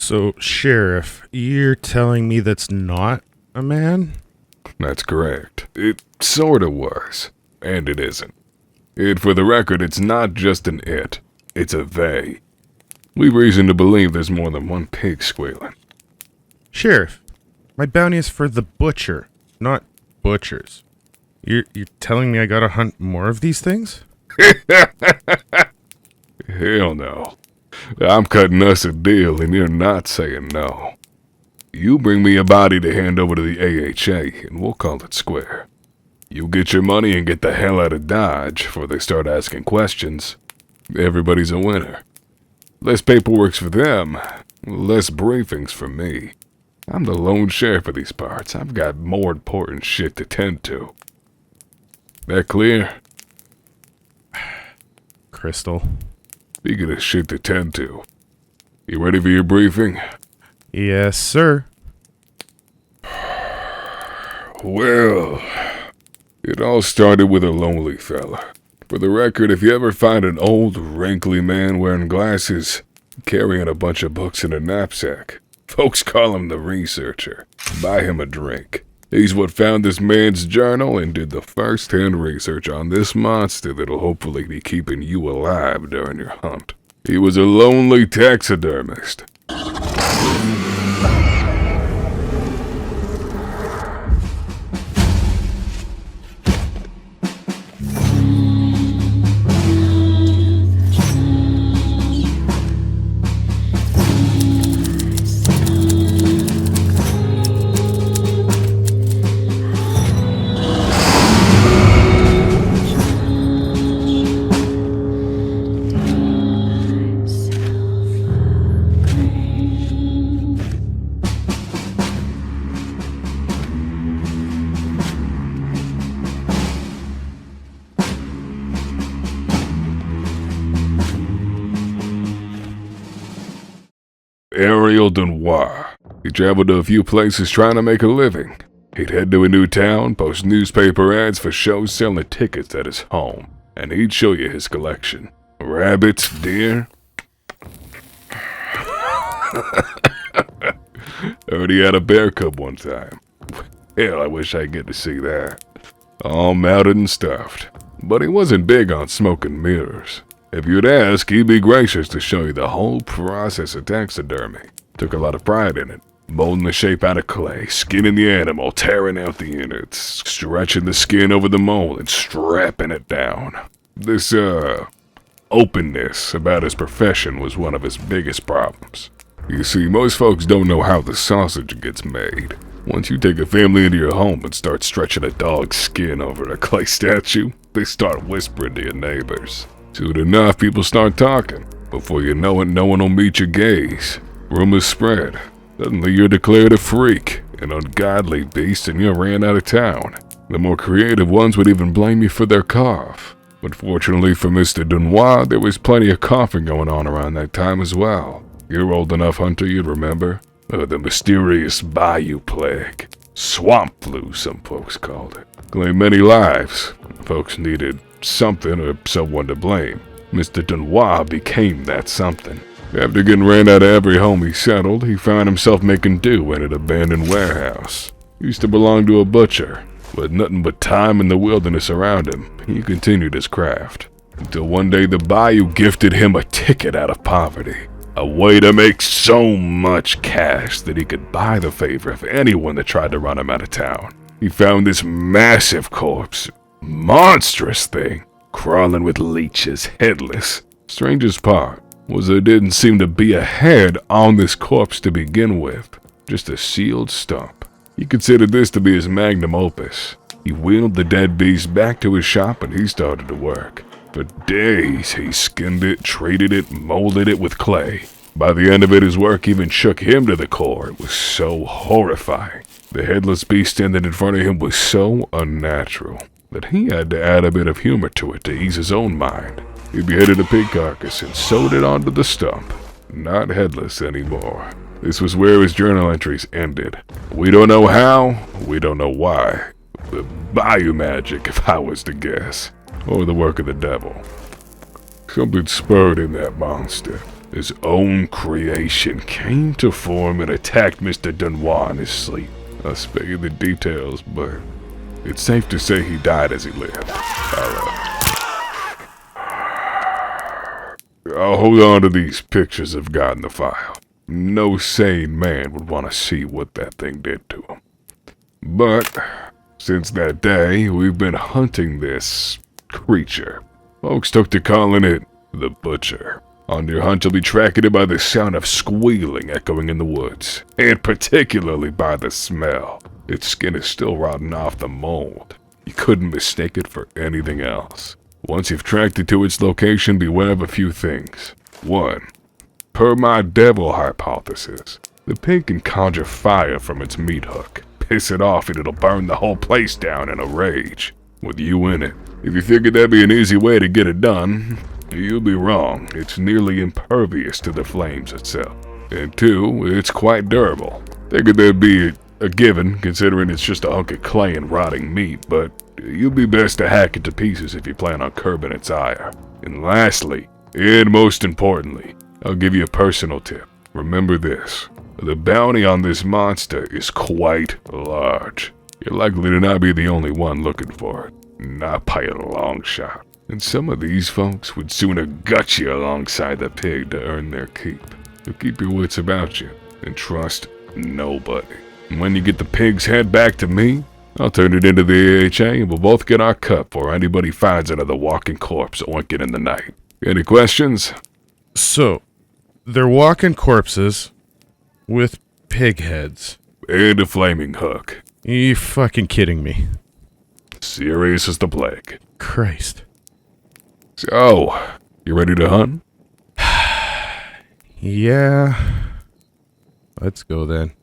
So, Sheriff, you're telling me that's not a man? That's correct. It sorta was, and it isn't. For the record, it's not just an it, it's a they. We've reason to believe there's more than one pig squealing. Sheriff, my bounty is for the butcher, not butchers. You're telling me I gotta hunt more of these things? Hell no. I'm cutting us a deal and you're not saying no. You bring me a body to hand over to the AHA and we'll call it square. You get your money and get the hell out of Dodge before they start asking questions. Everybody's a winner. Less paperwork for them, less briefings for me. I'm the lone sheriff of these parts. I've got more important shit to tend to. That clear? Crystal. Speaking of shit to tend to, you ready for your briefing? Yes, sir. Well, it all started with a lonely fella. For the record, if you ever find an old, wrinkly man wearing glasses, carrying a bunch of books in a knapsack, folks call him the researcher. Buy him a drink. He's what found this man's journal and did the first-hand research on this monster that'll hopefully be keeping you alive during your hunt. He was a lonely taxidermist. Ariel Dunois. He traveled to a few places trying to make a living. He'd head to a new town, post newspaper ads for shows selling tickets at his home, and he'd show you his collection. Rabbits, deer. Heard he had a bear cub one time. Hell, I wish I'd get to see that. All mounted and stuffed. But he wasn't big on smoke and mirrors. If you'd ask, he'd be gracious to show you the whole process of taxidermy. Took a lot of pride in it. Molding the shape out of clay, skinning the animal, tearing out the innards, stretching the skin over the mold, and strapping it down. This, openness about his profession was one of his biggest problems. You see, most folks don't know how the sausage gets made. Once you take a family into your home and start stretching a dog's skin over a clay statue, they start whispering to your neighbors. Soon enough, people start talking. Before you know it, no one will meet your gaze. Rumors spread. Suddenly you're declared a freak, an ungodly beast, and you're ran out of town. The more creative ones would even blame you for their cough. But fortunately for Mr. Dunois, there was plenty of coughing going on around that time as well. You're old enough, Hunter, you'd remember. The mysterious bayou plague. Swamp flu, some folks called it. Claimed many lives. Folks needed something or someone to blame. Mr. Dunois became that something. After getting ran out of every home he settled, he found himself making do in an abandoned warehouse. He used to belong to a butcher. With nothing but time in the wilderness around him, he continued his craft. Until one day the bayou gifted him a ticket out of poverty. A way to make so much cash that he could buy the favor of anyone that tried to run him out of town. He found this massive corpse, monstrous thing, crawling with leeches, headless. Strangest part was there didn't seem to be a head on this corpse to begin with, just a sealed stump. He considered this to be his magnum opus. He wheeled the dead beast back to his shop and he started to work. For days he skinned it, treated it, molded it with clay. By the end of it, his work even shook him to the core. It was so horrifying. The headless beast standing in front of him was so unnatural that he had to add a bit of humor to it to ease his own mind. He beheaded a pig carcass and sewed it onto the stump. Not headless anymore. This was where his journal entries ended. We don't know how, we don't know why. The bayou magic, if I was to guess. Or the work of the devil. Something spurred in that monster. his own creation, came to form and attacked Mr. Dunois in his sleep. I'll spare you the details, but it's safe to say he died as he lived. I'll hold on to these pictures I've got in the file. No sane man would want to see what that thing did to him. But since that day, we've been hunting this creature. Folks took to calling it the Butcher. On your hunt, you'll be tracking it by the sound of squealing echoing in the woods, and particularly by the smell. Its skin is still rotting off the mold. You couldn't mistake it for anything else. Once you've tracked it to its location, beware of a few things. 1. Per my devil hypothesis, the pig can conjure fire from its meat hook. Piss it off and it'll burn the whole place down in a rage, with you in it. If you figured that'd be an easy way to get it done, you'll be wrong. It's nearly impervious to the flames itself. And 2, it's quite durable. Figured that'd be a given, considering it's just a hunk of clay and rotting meat, but you'd be best to hack it to pieces if you plan on curbing its ire. And lastly, and most importantly, I'll give you a personal tip. Remember this. The bounty on this monster is quite large. You're likely to not be the only one looking for it. Not by a long shot. And some of these folks would sooner gut you alongside the pig to earn their keep. So keep your wits about you and trust nobody. And when you get the pig's head back to me, I'll turn it into the AHA and we'll both get our cut before anybody finds another walking corpse oinking in the night. Any questions? So, they're walking corpses with pig heads. And a flaming hook. You fucking kidding me? Serious as the plague. Christ. So, you ready to hunt? Yeah. Let's go then.